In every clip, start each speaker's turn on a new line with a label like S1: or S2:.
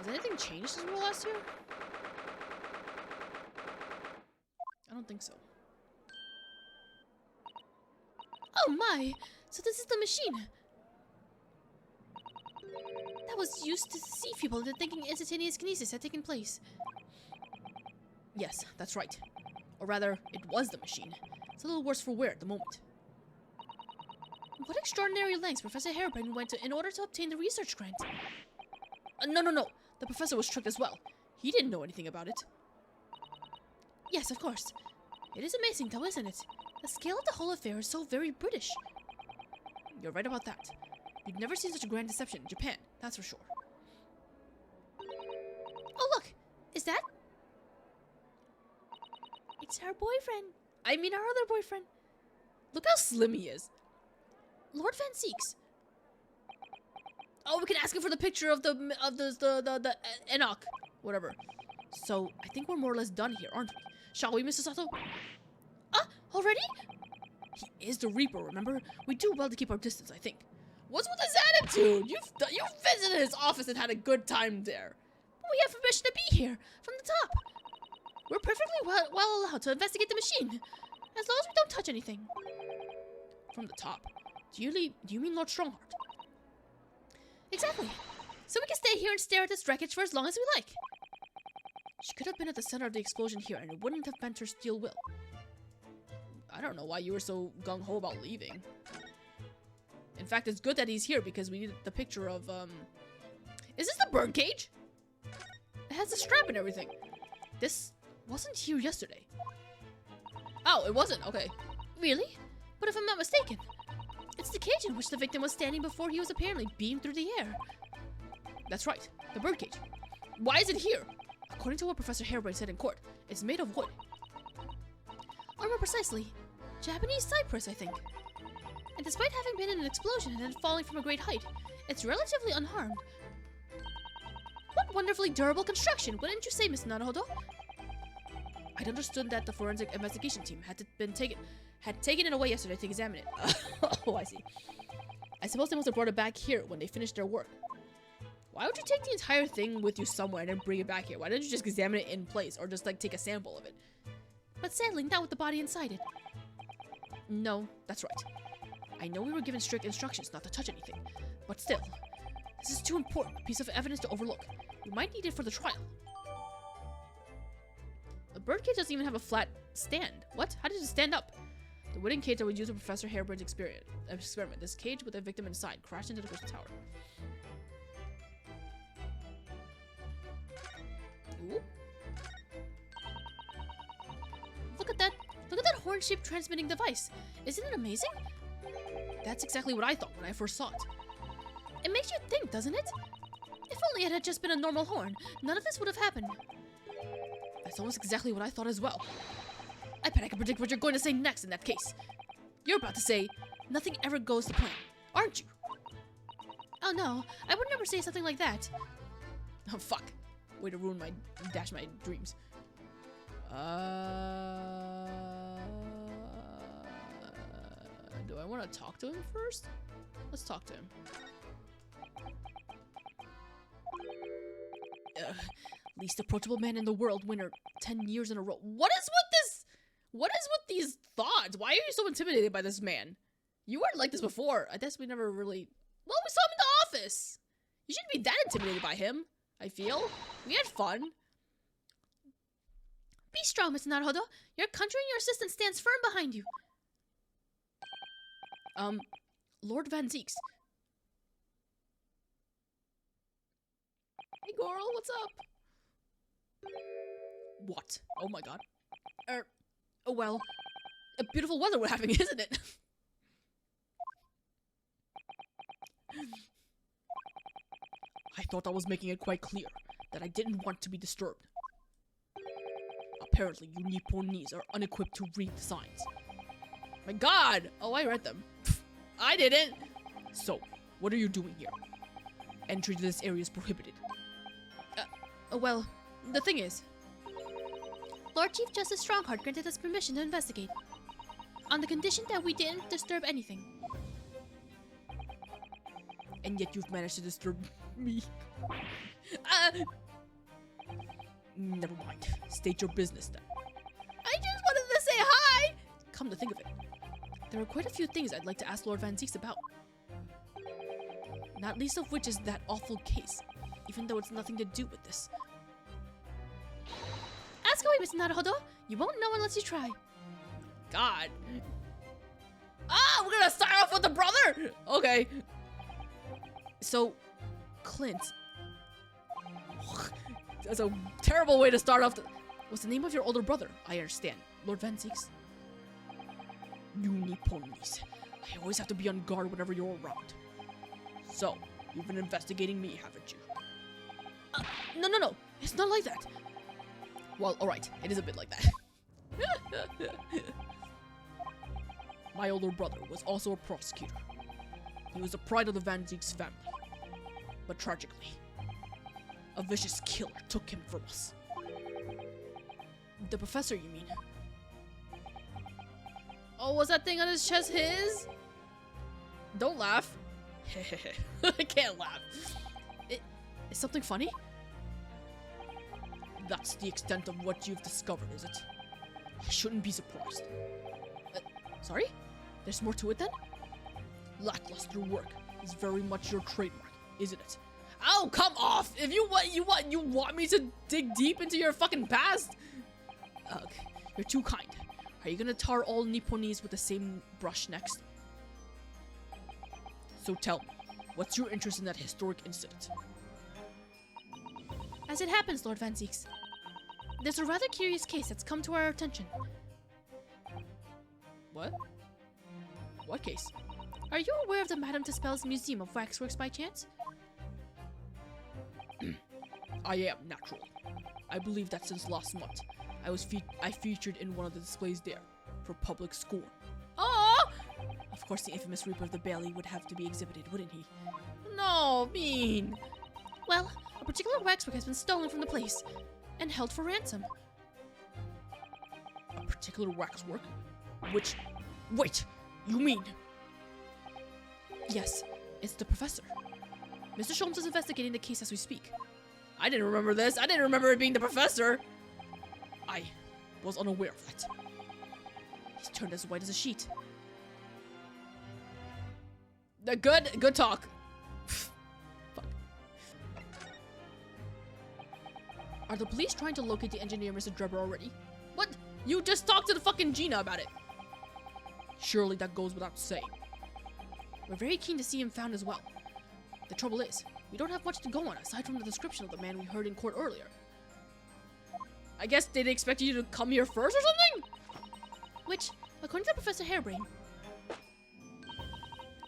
S1: Has anything changed since we were last here? I don't think so. Oh my! So this is the machine that was used to deceive people into thinking instantaneous kinesis had taken place. Yes, that's right. Or rather, it was the machine. It's a little worse for wear at the moment. What extraordinary lengths Professor Harebrine went to in order to obtain the research grant? No. The professor was tricked as well. He didn't know anything about it. Yes, of course. It is amazing though, isn't it? The scale of the whole affair is so very British. You're right about that. You've never seen such a grand deception in Japan, that's for sure. Oh look! Is that? It's our boyfriend. I mean our other boyfriend. Look how slim he is. Lord Van Zieks. Oh, we can ask him for the picture of the Enoch. Whatever. So, I think we're more or less done here, aren't we? Shall we, Mr. Sato? Ah, already? He is the Reaper, remember? We do well to keep our distance, I think. What's with his attitude? You've visited his office and had a good time there. But we have permission to be here, from the top. We're perfectly well allowed to investigate the machine, as long as we don't touch anything. From the top? Do you mean Lord Strongheart? Exactly. So we can stay here and stare at this wreckage for as long as we like. She could have been at the center of the explosion here, and it wouldn't have bent her steel will. I don't know why you were so gung-ho about leaving. In fact, it's good that he's here because we need the picture of, Is this the birdcage? It has the strap and everything. This wasn't here yesterday. Oh, it wasn't? Okay. Really? But if I'm not mistaken, it's the cage in which the victim was standing before he was apparently beamed through the air. That's right, the birdcage. Why is it here? According to what Professor Harebrine said in court, it's made of wood. Or more precisely, Japanese cypress, I think. And despite having been in an explosion and then falling from a great height, it's relatively unharmed. What wonderfully durable construction, wouldn't you say, Miss Naruhodo? I'd understood that the forensic investigation team had taken it away yesterday to examine it. Oh, I see. I suppose they must have brought it back here when they finished their work. Why would you take the entire thing with you somewhere and then bring it back here? Why didn't you just examine it in place or just, like, take a sample of it? But sadly, not with the body inside it. No, that's right. I know we were given strict instructions not to touch anything, but still, this is too important a piece of evidence to overlook. We might need it for the trial. The birdcage doesn't even have a flat stand. What? How did it stand up? The wooden cage that was used in Professor Harebrine's experiment. This cage with a victim inside crashed into the crystal tower. Ooh. Look at that horn-shaped transmitting device. Isn't it amazing? That's exactly what I thought when I first saw it. It makes you think, doesn't it? If only it had just been a normal horn, none of this would have happened. That's almost exactly what I thought as well. I bet I can predict what you're going to say next in that case. You're about to say, nothing ever goes to plan, aren't you? Oh no, I would never say something like that. Oh fuck. Way to dash my dreams. Do I want to talk to him first? Let's talk to him. Least approachable man in the world, winner 10 years in a row. What is with this? What is with these thoughts? Why are you so intimidated by this man? You weren't like this before. I guess we never really... Well, we saw him in the office. You shouldn't be that intimidated by him, I feel. We had fun. Be strong, Mr. Naruhodo. Your country and your assistant stands firm behind you. Lord Van Zieks. Hey, girl, what's up? What? Oh my god. Oh well. A beautiful weather we're having, isn't it? I thought I was making it quite clear that I didn't want to be disturbed. Apparently, you Nipponese are unequipped to read the signs. My god! Oh, I read them. I didn't! So, what are you doing here? Entry to this area is prohibited. Well, the thing is, Lord Chief Justice Strongheart granted us permission to investigate, on the condition that we didn't disturb anything. And yet you've managed to disturb me. Never mind. State your business then. I just wanted to say hi! Come to think of it, there are quite a few things I'd like to ask Lord Van Zieks about. Not least of which is that awful case, even though it's nothing to do with this. Ask away, Mr. Naruhodo. You won't know unless you try. God. Ah, we're gonna start off with the brother? Okay. So, Clint. That's a terrible way to start off. What's the name of your older brother? I understand. Lord Van Zieks. You Nipponese. I always have to be on guard whenever you're around. So, you've been investigating me, haven't you? No. It's not like that. Well, alright. It is a bit like that. My older brother was also a prosecutor. He was the pride of the Van Zieks family. But tragically, a vicious killer took him from us. The professor, you mean? Oh, was that thing on his chest his? Don't laugh. I can't laugh. Is something funny? That's the extent of what you've discovered, is it? I shouldn't be surprised. Sorry? There's more to it then? Lackluster work is very much your trademark, isn't it? Oh, come off! If you want me to dig deep into your fucking past? Ugh, you're too kind. Are you gonna tar all Nipponese with the same brush next? So tell me, what's your interest in that historic incident? As it happens, Lord Van Zieks, there's a rather curious case that's come to our attention. What? What case? Are you aware of the Madame Dispel's Museum of Waxworks by chance? I am, naturally. I believe that since last month, I featured in one of the displays there, for public scorn. Oh! Of course the infamous Reaper of the Bailey would have to be exhibited, wouldn't he? No, mean! Well, a particular waxwork has been stolen from the place, and held for ransom. A particular waxwork? Which... Wait! You mean... Yes, it's the professor. Mr. Sholmes is investigating the case as we speak. I didn't remember this. I didn't remember it being the professor. I was unaware of that. He's turned as white as a sheet. Good talk. Fuck. Are the police trying to locate the engineer, Mr. Drebber, already? What? You just talked to the fucking Gina about it. Surely that goes without saying. We're very keen to see him found as well. The trouble is, we don't have much to go on aside from the description of the man we heard in court earlier. I guess they'd expect you to come here first or something? Which, according to Professor Hairbrain,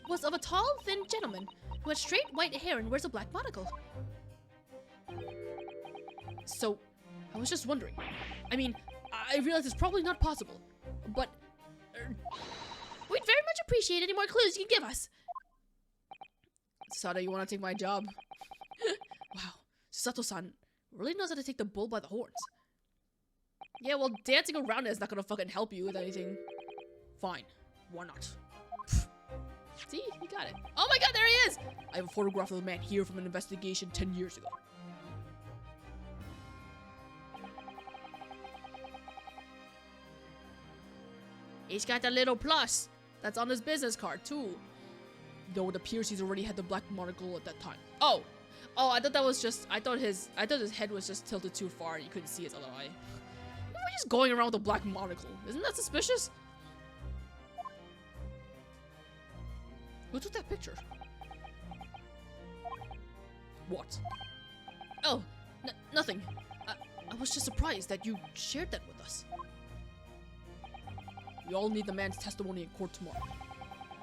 S1: was of a tall, thin gentleman who had straight white hair and wears a black monocle. So, I was just wondering. I mean, I realize it's probably not possible, but we'd very much appreciate any more clues you can give us. Sada, you want to take my job? Wow, Susato-san really knows how to take the bull by the horns. Yeah, well, dancing around it is not gonna fucking help you with anything. Fine, why not? See, he got it. Oh my god, there he is! I have a photograph of the man here from an investigation 10 years ago. He's got a little plus. That's on his business card, too. Though it appears he's already had the black monocle at that time. Oh, I thought that was just, I thought his head was just tilted too far and you couldn't see his other eye. We're just going around with a black monocle. Isn't that suspicious? Who took that picture? What? Oh, nothing. I was just surprised that you shared that with us. We all need the man's testimony in court tomorrow,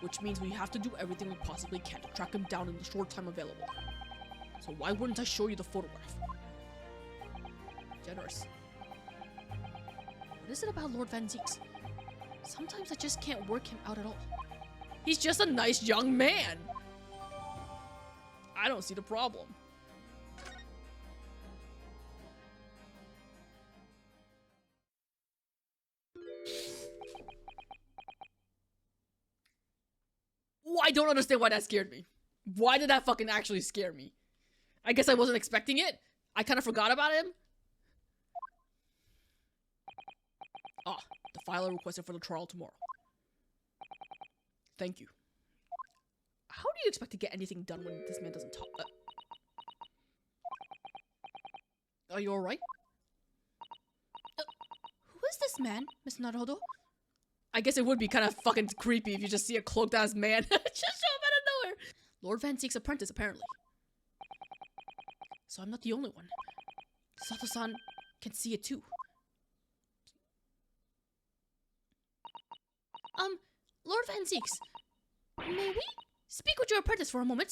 S1: which means we have to do everything we possibly can to track him down in the short time available. So why wouldn't I show you the photograph? Generous. What is it about Lord Van Zieks? Sometimes I just can't work him out at all. He's just a nice young man. I don't see the problem. I don't understand why that scared me. Why did that fucking actually scare me? I guess I wasn't expecting it. I kind of forgot about him. Ah, the filer requested for the trial tomorrow. Thank you. How do you expect to get anything done when this man doesn't talk? Are you alright? Who is this man, Miss Naruhodo? I guess it would be kind of fucking creepy if you just see a cloaked ass man just show up out of nowhere. Lord Van Seek's apprentice, apparently. So I'm not the only one. Sato-san can see it too. Lord Van Seeks, may we speak with your apprentice for a moment?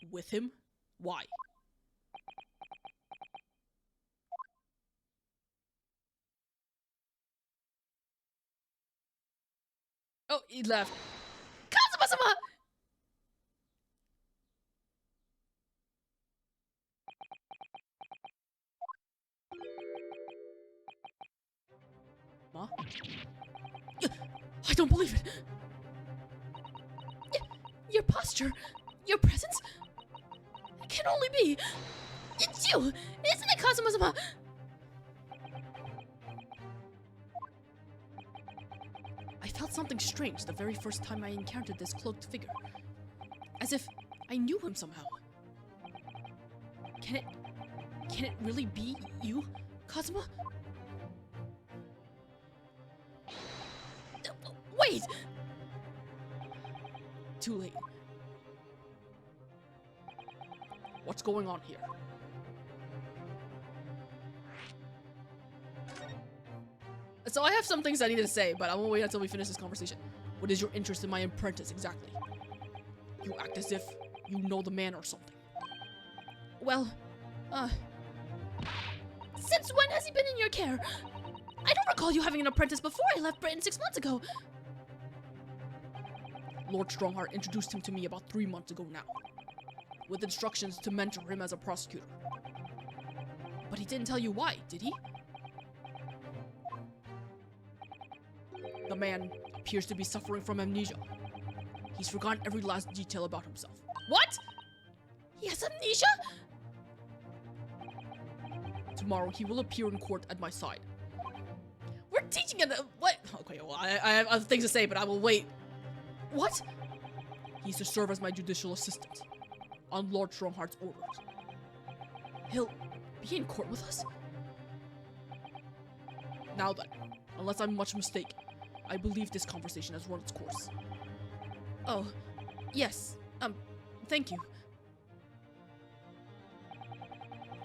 S1: With him? Why? Oh, he left. Kazuma-sama! Ma? I don't believe it. Your posture, your presence, it can only be. It's you, isn't it, Kazuma-sama? I felt something strange the very first time I encountered this cloaked figure. As if I knew him somehow. Can it really be you, Kazuma? Wait! Too late. What's going on here? So I have some things I need to say, but I won't wait until we finish this conversation. What is your interest in my apprentice exactly? You act as if you know the man or something. Well, since when has he been in your care? I don't recall you having an apprentice before I left Britain 6 months ago. Lord Strongheart introduced him to me about 3 months ago now, with instructions to mentor him as a prosecutor. But he didn't tell you why, did he? The man appears to be suffering from amnesia. He's forgotten every last detail about himself. What? He has amnesia? Tomorrow he will appear in court at my side. We're teaching him what? Okay, well, I have other things to say, but I will wait. What? He's to serve as my judicial assistant, on Lord Strongheart's orders. He'll be in court with us? Now then, unless I'm much mistaken, I believe this conversation has run its course. Oh, yes, thank you.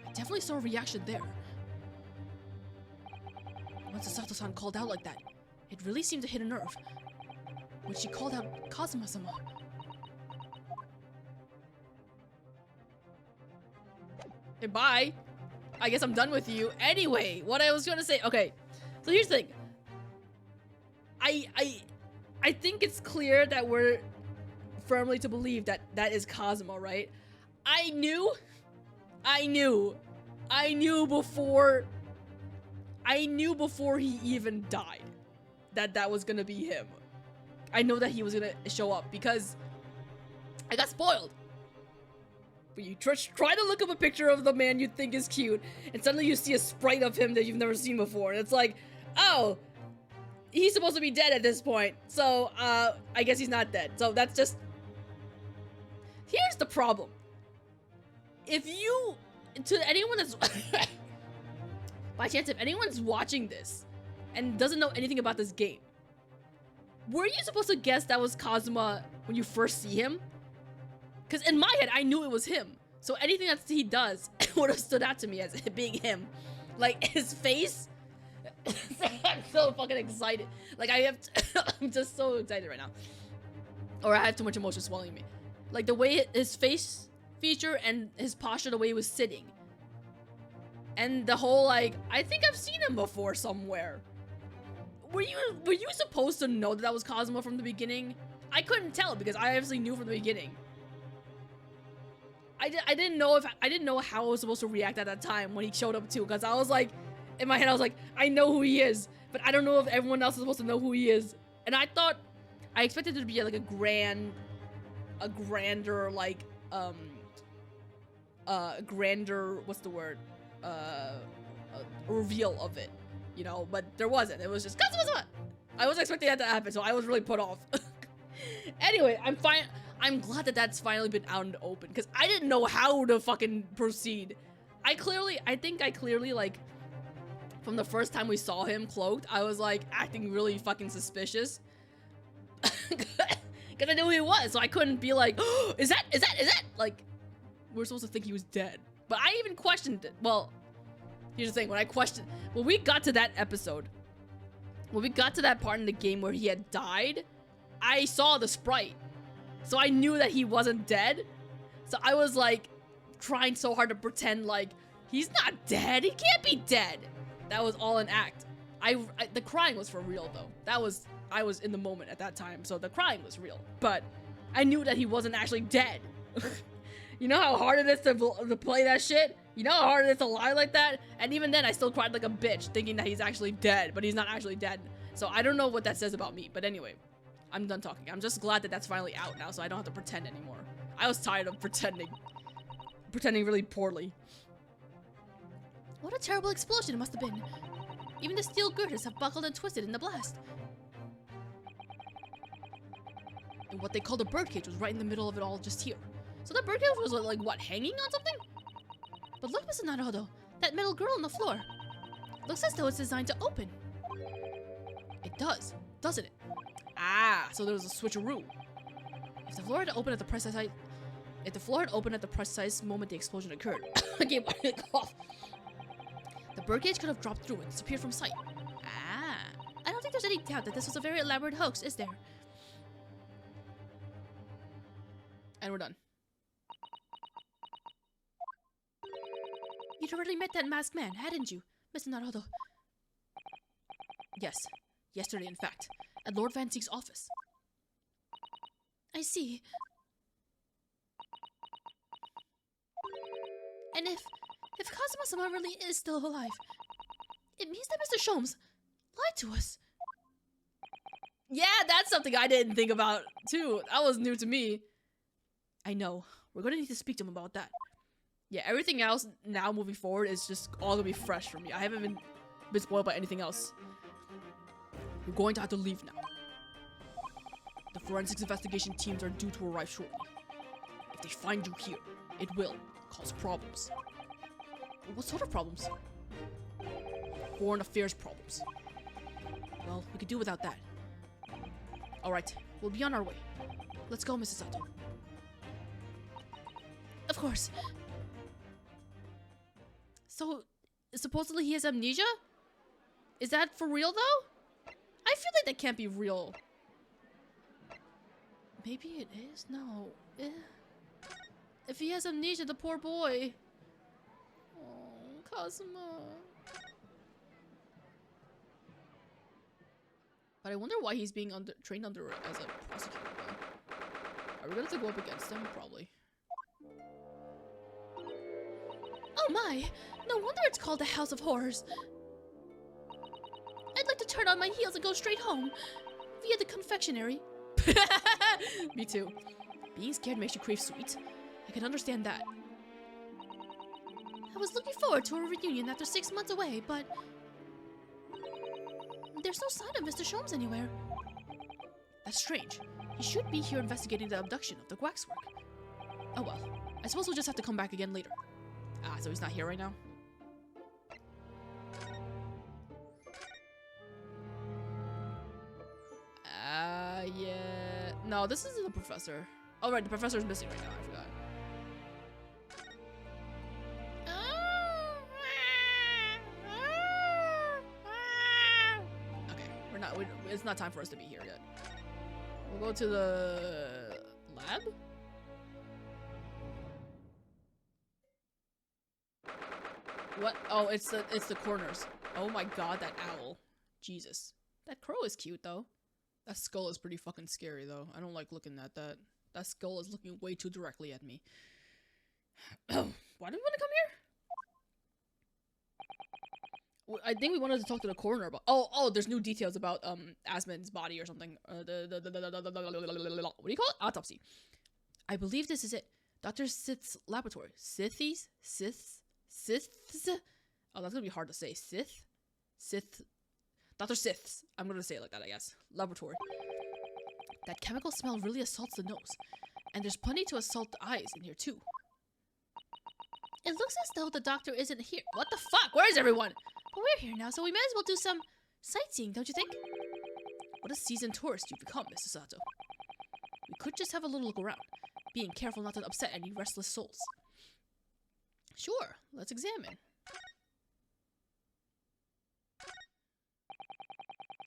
S1: I definitely saw a reaction there. Once Susato-san called out like that, it really seemed to hit a nerve. When she called out Kazuma-sama. Okay, bye. I guess I'm done with you. Anyway, what I was gonna say. Okay, so here's the thing. I think it's clear that we're firmly to believe that that is Kazuma, right? I knew before he even died that was gonna be him. I know that he was gonna show up because I got spoiled. But you try to look up a picture of the man you think is cute, and suddenly you see a sprite of him that you've never seen before, and it's like, oh, he's supposed to be dead at this point, so I guess he's not dead. So that's just... Here's the problem. If you... To anyone that's... By chance, if anyone's watching this and doesn't know anything about this game, were you supposed to guess that was Kazuma when you first see him? Because in my head, I knew it was him. So anything that he does would have stood out to me as it being him. Like, his face... I'm so fucking excited. Like, I'm just so excited right now. Or I have too much emotion swelling me. Like, the way his face feature and his posture, the way he was sitting. And the whole, like, I think I've seen him before somewhere. Were you supposed to know that that was Kazuma from the beginning? I couldn't tell because I obviously knew from the beginning. I didn't know how I was supposed to react at that time when he showed up too, because I was like, in my head I was like, I know who he is, but I don't know if everyone else is supposed to know who he is. And I thought, I expected it to be like a grander like grander, what's the word, reveal of it, you know, but there wasn't. It was just, I wasn't expecting that to happen, so I was really put off. Anyway, I'm glad that that's finally been out in the open, because I didn't know how to fucking proceed. I think I clearly, like, from the first time we saw him cloaked, I was, like, acting really fucking suspicious. Because I knew who he was, so I couldn't be like, oh, is that? Like, we're supposed to think he was dead. But I even questioned it. Well, here's the thing, when we got to that episode, when we got to that part in the game where he had died, I saw the sprite. So I knew that he wasn't dead. So I was like, trying so hard to pretend like, he's not dead, he can't be dead. That was all an act. The crying was for real though. I was in the moment at that time, so the crying was real. But I knew that he wasn't actually dead. You know how hard it is to play that shit? You know how hard it is to lie like that? And even then, I still cried like a bitch, thinking that he's actually dead, but he's not actually dead. So I don't know what that says about me, but anyway, I'm done talking. I'm just glad that that's finally out now, so I don't have to pretend anymore. I was tired of pretending really poorly. What a terrible explosion it must have been. Even the steel girders have buckled and twisted in the blast. And what they called a birdcage was right in the middle of it all, just here. So that birdcage was like, what, hanging on something? But look, Mr. Naruhodo, that metal grill on the floor. Looks as though it's designed to open. It does, doesn't it? Ah, so there was a switcheroo. If the floor had opened at the precise moment the explosion occurred, okay, cough. The birdcage could have dropped through and disappeared from sight. Ah, I don't think there's any doubt that this was a very elaborate hoax, is there? And we're done. You'd already met that masked man, hadn't you, Mr. Naruhodo? Yes, yesterday in fact, at Lord Van Seek's office. I see. And if Kazuma-sama really is still alive, it means that Mr. Sholmes lied to us. Yeah, that's something I didn't think about, too. That was new to me. I know. We're gonna need to speak to him about that. Yeah, everything else now moving forward is just all gonna be fresh for me. I haven't been spoiled by anything else. You're going to have to leave now. The forensics investigation teams are due to arrive shortly. If they find you here, it will cause problems. What sort of problems? Foreign affairs problems. Well, we could do without that. Alright, we'll be on our way. Let's go, Mrs. Sato. Of course. So, supposedly he has amnesia? Is that for real, though? I feel like that can't be real. Maybe it is? No. If he has amnesia, the poor boy. Oh, Kazuma. But I wonder why he's being trained under as a prosecutor, though. Are we gonna have to go up against him? Probably. Oh my! No wonder it's called the House of Horrors. I'd like to turn on my heels and go straight home. Via the confectionery. Me too. Being scared makes you crave sweets. I can understand that. I was looking forward to a reunion after 6 months away, but there's no sign of Mr. Sholmes anywhere. That's strange. He should be here investigating the abduction of the waxwork. Oh well. I suppose we'll just have to come back again later. Ah, so he's not here right now? Yeah. No, this isn't the professor. Oh, right, the professor is missing right now. I forgot. Okay, it's not time for us to be here yet. We'll go to the lab? What? Oh, it's the corners. Oh my god, that owl. Jesus. That crow is cute though. That skull is pretty fucking scary though. I don't like looking at that. That skull is looking way too directly at me. Why do we want to come here? I think we wanted to talk to the coroner about. Oh, there's new details about Asmon's body or something. What do you call it? Autopsy. I believe this is it. Dr. Sith's laboratory. Sithies? Siths? Siths? Oh, that's gonna be hard to say. Sith? Dr. Sith's. I'm gonna say it like that, I guess. Laboratory. That chemical smell really assaults the nose. And there's plenty to assault the eyes in here, too. It looks as though the doctor isn't here. What the fuck? Where is everyone? But we're here now, so we might as well do some sightseeing, don't you think? What a seasoned tourist you've become, Mr. Susato. We could just have a little look around, being careful not to upset any restless souls. Sure, let's examine.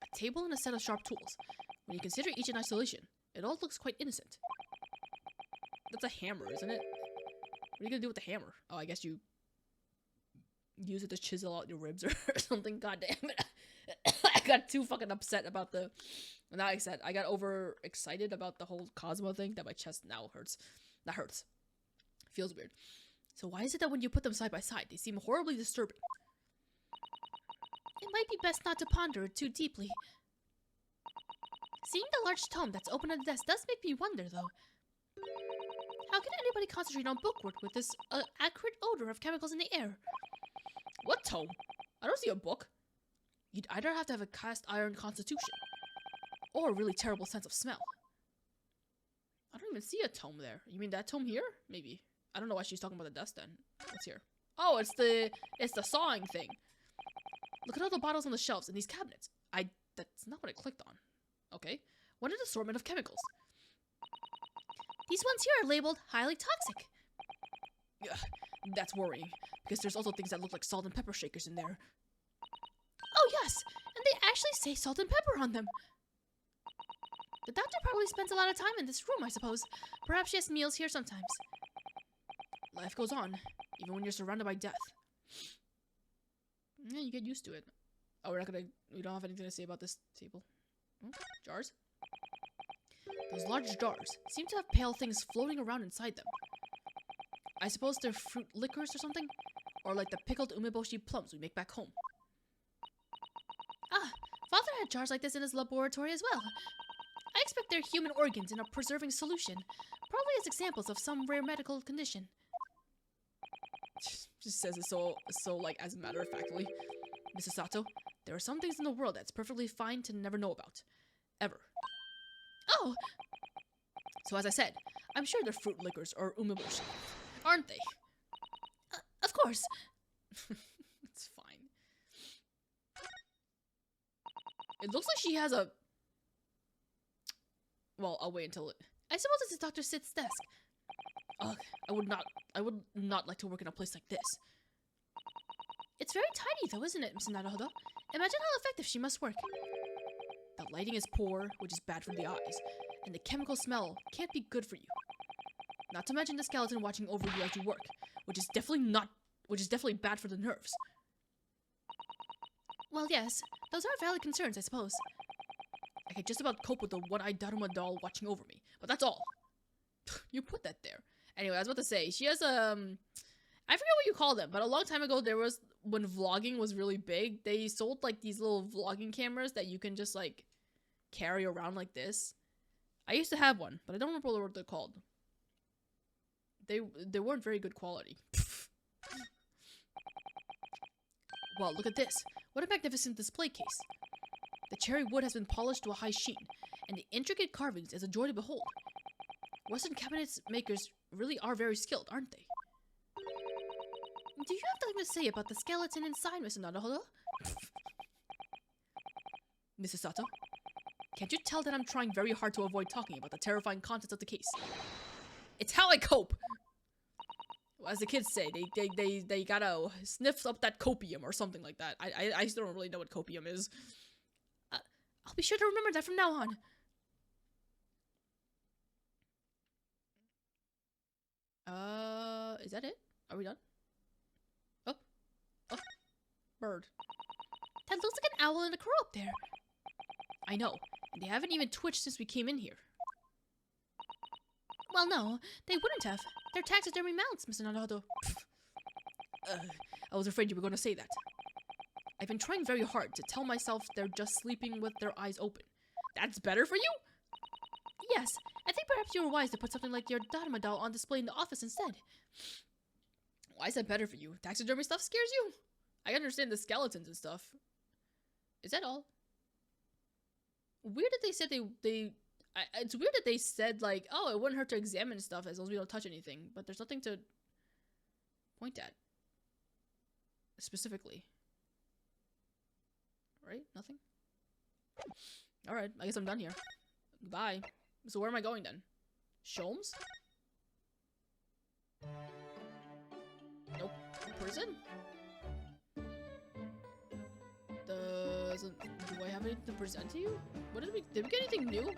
S1: A table and a set of sharp tools. When you consider each in isolation, it all looks quite innocent. That's a hammer, isn't it? What are you gonna do with the hammer? Oh, I guess you use it to chisel out your ribs or something. God damn it. I got too fucking upset about the... Not upset. I got overexcited about the whole Cosmo thing that my chest now hurts. That hurts. Feels weird. So why is it that when you put them side by side, they seem horribly disturbing? It might be best not to ponder it too deeply. Seeing the large tome that's open on the desk does make me wonder, though. How can anybody concentrate on bookwork with this acrid odor of chemicals in the air? What tome? I don't see a book. You'd either have to have a cast iron constitution, or a really terrible sense of smell. I don't even see a tome there. You mean that tome here? Maybe. I don't know why she's talking about the desk then. What's here? Oh, it's the sawing thing. Look at all the bottles on the shelves in these cabinets. That's not what I clicked on. Okay. What an assortment of chemicals. These ones here are labeled highly toxic. Ugh, that's worrying, because there's also things that look like salt and pepper shakers in there. Oh yes, and they actually say salt and pepper on them. The doctor probably spends a lot of time in this room, I suppose. Perhaps she has meals here sometimes. Life goes on, even when you're surrounded by death. Yeah, you get used to it. Oh, we don't have anything to say about this table. Oh, jars? Those large jars seem to have pale things floating around inside them. I suppose they're fruit liquors or something? Or like the pickled umeboshi plums we make back home. Ah, Father had jars like this in his laboratory as well. I expect they're human organs in a preserving solution, probably as examples of some rare medical condition. Just says it so like as a matter of factly. Mrs. Sato, there are some things in the world that's perfectly fine to never know about. Ever. Oh! So as I said, I'm sure they're fruit liquors or umeboshi, aren't they? Of course. It's fine. It looks like she has a... Well, I'll wait until it... I suppose it's Dr. Sith's desk. Ugh, I would not like to work in a place like this. It's very tiny though, isn't it, Mr. Naruhodo? Imagine how effective she must work. The lighting is poor, which is bad for the eyes, and the chemical smell can't be good for you. Not to mention the skeleton watching over you as you work, which is definitely bad for the nerves. Well, yes, those are valid concerns, I suppose. I could just about cope with the one-eyed Daruma doll watching over me, but that's all. You put that there. Anyway, I was about to say, she has I forget what you call them, but a long time ago there was, when vlogging was really big, they sold like these little vlogging cameras that you can just like carry around like this. I used to have one, but I don't remember what they're called. They weren't very good quality. Well, look at this. What a magnificent display case. The cherry wood has been polished to a high sheen, and the intricate carvings is a joy to behold. Western cabinet makers really are very skilled, aren't they? Do you have something to say about the skeleton inside, Mr. Naruhodo? Mrs. Sato, can't you tell that I'm trying very hard to avoid talking about the terrifying contents of the case? It's how I cope! Well, as the kids say, they gotta sniff up that copium or something like that. I still don't really know what copium is. I'll be sure to remember that from now on. Is that it? Are we done? Oh. Bird. That looks like an owl and a crow up there. I know, and they haven't even twitched since we came in here. Well, no, they wouldn't have. They're taxidermy mounts, Mr. Naruhodo. I was afraid you were going to say that. I've been trying very hard to tell myself they're just sleeping with their eyes open. That's better for you? Yes, I think perhaps Perhaps you were wise to put something like your Dharma doll on display in the office instead. Why is that better for you? Taxidermy stuff scares you? I understand the skeletons and stuff. Is that all? Weird that they said it's weird that they said, like, oh, it wouldn't hurt to examine stuff as long as we don't touch anything. But there's nothing to point at. Specifically. Right? Nothing? Alright, I guess I'm done here. Goodbye. So where am I going then? Sholmes? Nope. Prison? Do I have anything to present to you? What did we get anything new?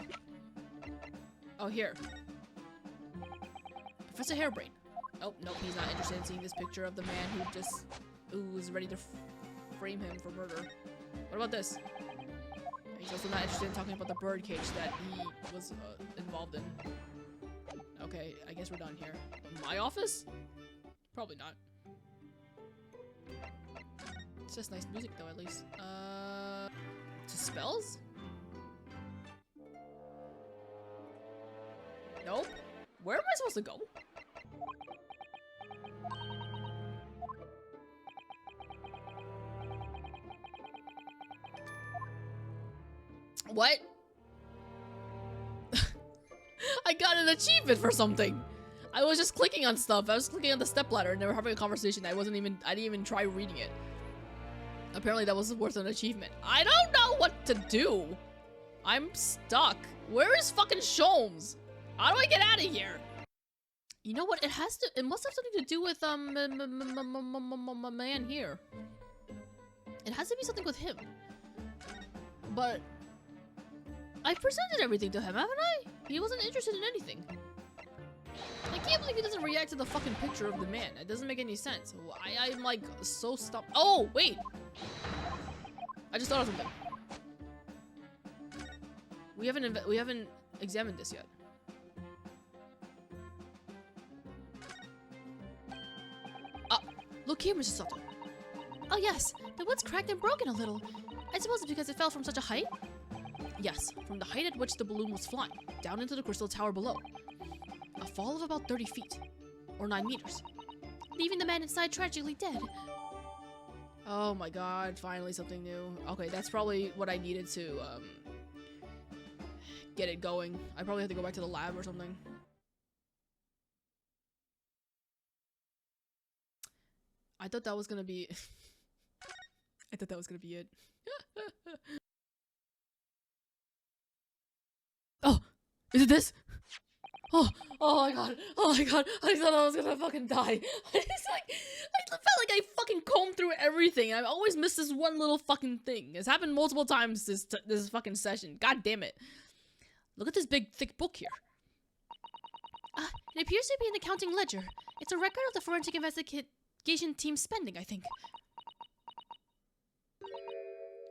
S1: Oh, here. Professor Hairbrain. Oh, nope, he's not interested in seeing this picture of the man who was ready to frame him for murder. What about this? He's also not interested in talking about the birdcage that he was involved in. Okay, I guess we're done here. My office? Probably not. It's just nice music though, at least. Spells? Nope. Where am I supposed to go? What? I got an achievement for something. I was just clicking on stuff. I was clicking on the stepladder and they were having a conversation. I didn't even try reading it. Apparently that was worth an achievement. I don't know what to do. I'm stuck. Where is fucking Sholmes? How do I get out of here? You know what? It must have something to do with my man here. It has to be something with him. But I presented everything to him, haven't I? He wasn't interested in anything. I can't believe he doesn't react to the fucking picture of the man. It doesn't make any sense. I'm like so stumped. Oh, wait. I just thought of something. We haven't examined this yet. Look here, Mr. Sato. Oh yes, the wood's cracked and broken a little. I suppose it's because it fell from such a height? Yes, from the height at which the balloon was flying, down into the crystal tower below. A fall of about 30 feet, or 9 meters, leaving the man inside tragically dead. Oh my god, finally something new. Okay, that's probably what I needed to, get it going. I probably have to go back to the lab or something. I thought that was gonna be... I thought that was gonna be it. Oh! Is it this? Oh my god. Oh my god. I thought I was gonna fucking die. I felt like I fucking combed through everything. I always miss this one little fucking thing. It's happened multiple times this fucking session. God damn it. Look at this big, thick book here. It appears to be an accounting ledger. It's a record of the forensic investigation team's spending, I think.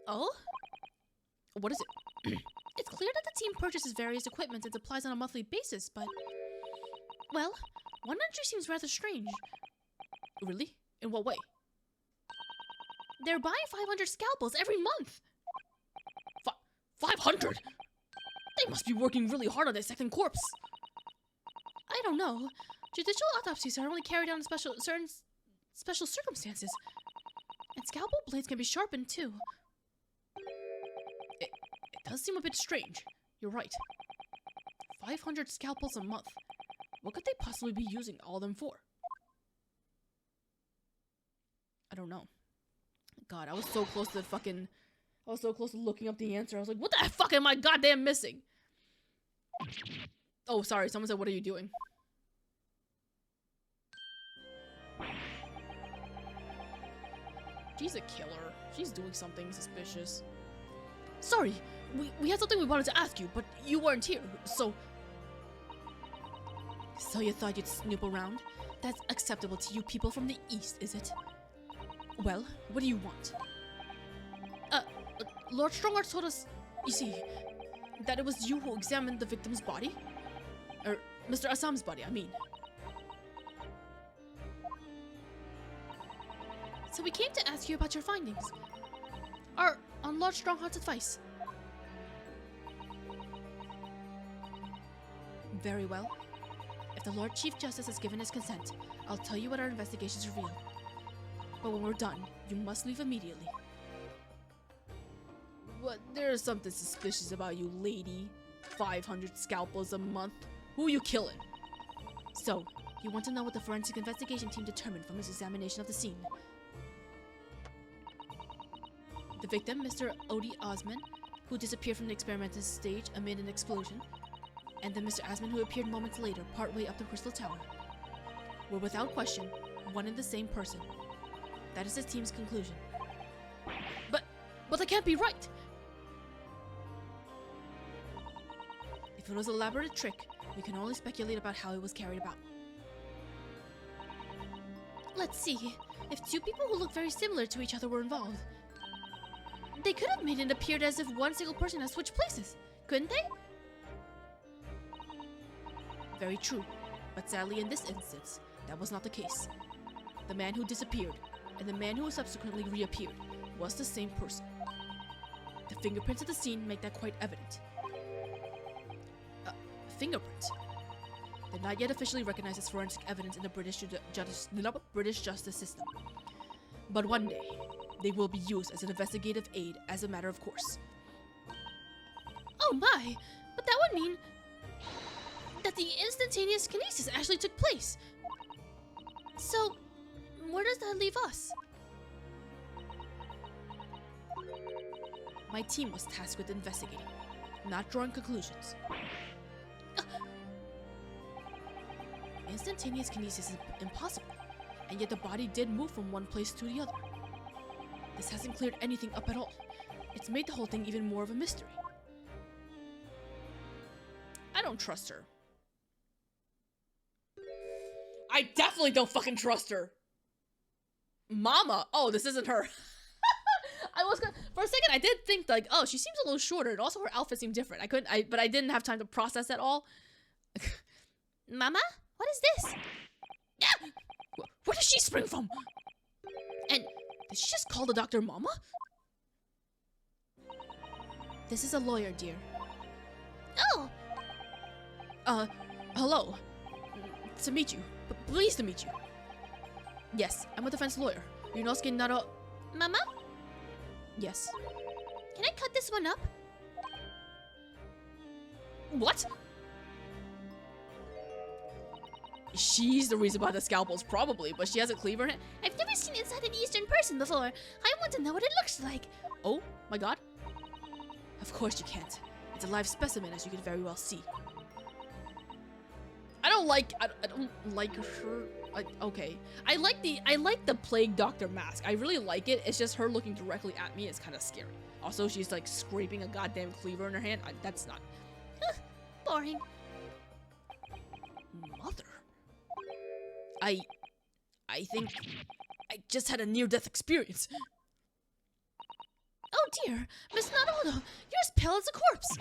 S1: Oh? What is it? It's clear that the team purchases various equipment and supplies on a monthly basis, but... Well, one entry seems rather strange. Really? In what way? They're buying 500 scalpels every month! 500?! They must be working really hard on their second corpse! I don't know. Judicial autopsies are only carried out in certain special circumstances. And scalpel blades can be sharpened, too. It does seem a bit strange. You're right. 500 scalpels a month. What could they possibly be using all of them for? I don't know. God, I was so close to fucking... I was so close to looking up the answer. I was like, what the fuck am I goddamn missing? Oh, sorry. Someone said, what are you doing? She's a killer. She's doing something suspicious. Sorry, we had something we wanted to ask you, but you weren't here, so... So you thought you'd snoop around? That's acceptable to you people from the East, is it? Well, what do you want? Lord Strongarts told us, you see, that it was you who examined the victim's body? Or, Mr. Asam's body, I mean. So we came to ask you about your findings. On Lord Strongheart's advice. Very well. If the Lord Chief Justice has given his consent, I'll tell you what our investigations reveal. But when we're done, you must leave immediately. What? There's something suspicious about you, lady. 500 scalpels a month. Who are you killing? So, you want to know what the forensic investigation team determined from its examination of the scene. The victim, Mr. Odie Osman, who disappeared from the experimental stage amid an explosion, and then Mr. Asman, who appeared moments later, partway up the Crystal Tower, were without question one and the same person. That is the team's conclusion. But that can't be right! If it was an elaborate trick, we can only speculate about how it was carried about. Let's see. If two people who look very similar to each other were involved, they could have made it appear as if one single person has switched places, couldn't they? Very true, but sadly in this instance, that was not the case. The man who disappeared and the man who subsequently reappeared was the same person. The fingerprints at the scene make that quite evident. Fingerprints. They're not yet officially recognized as forensic evidence in the British justice system. But one day, they will be used as an investigative aid as a matter of course. Oh my! But that would mean that the instantaneous kinesis actually took place. So, where does that leave us? My team was tasked with investigating, not drawing conclusions. Instantaneous kinesis is impossible, and yet the body did move from one place to the other. This hasn't cleared anything up at all. It's made the whole thing even more of a mystery. I don't trust her. I definitely don't fucking trust her. Mama? Oh, this isn't her. For a second, I did think like, oh, she seems a little shorter, and also her outfit seemed different. But I didn't have time to process that all. Mama? What is this? Yeah! Where did she spring from? And did she just call the doctor Mama? This is a lawyer, dear. Oh! Hello. To meet you. Pleased to meet you. Yes, I'm a defense lawyer. Ryunosuke Naruhodo... Mama? Yes. Can I cut this one up? What? She's the reason behind the scalpels, probably, but she has a cleaver in it. I've never seen inside an Eastern person before. I want to know what it looks like. Oh, my god. Of course you can't. It's a live specimen, as you can very well see. I don't like her. Okay. I like the plague doctor mask. I really like it. It's just her looking directly at me is kind of scary. Also, she's like scraping a goddamn cleaver in her hand. That's not... boring. Mother. I think I just had a near-death experience. Oh dear, Miss Naruhodo, you're as pale as a corpse.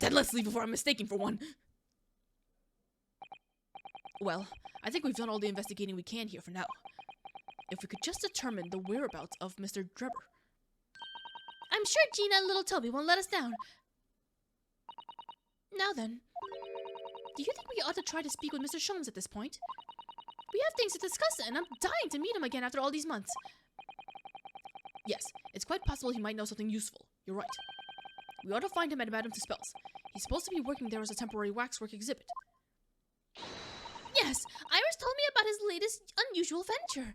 S1: Then let's leave before I'm mistaken for one. Well, I think we've done all the investigating we can here for now. If we could just determine the whereabouts of Mr. Drebber. I'm sure Gina and little Toby won't let us down. Now then, do you think we ought to try to speak with Mr. Sholmes at this point? We have things to discuss, and I'm dying to meet him again after all these months. Yes, it's quite possible he might know something useful. You're right. We ought to find him at Madame Tuspel's. He's supposed to be working there as a temporary waxwork exhibit. Yes, Iris told me about his latest unusual venture.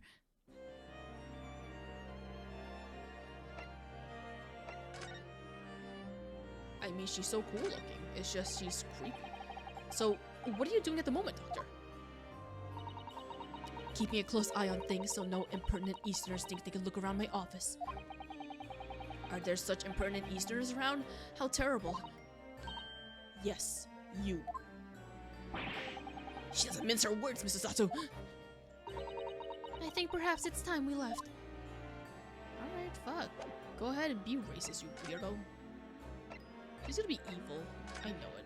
S1: I mean, she's so cool looking. It's just she's creepy. So, what are you doing at the moment, Doctor? Keeping a close eye on things so no impertinent Easterners think they can look around my office. Are there such impertinent Easterners around? How terrible. Yes, you. She doesn't mince her words, Mrs. Susato. I think perhaps it's time we left. Alright, fuck. Go ahead and be racist, you weirdo. She's gonna be evil. I know it.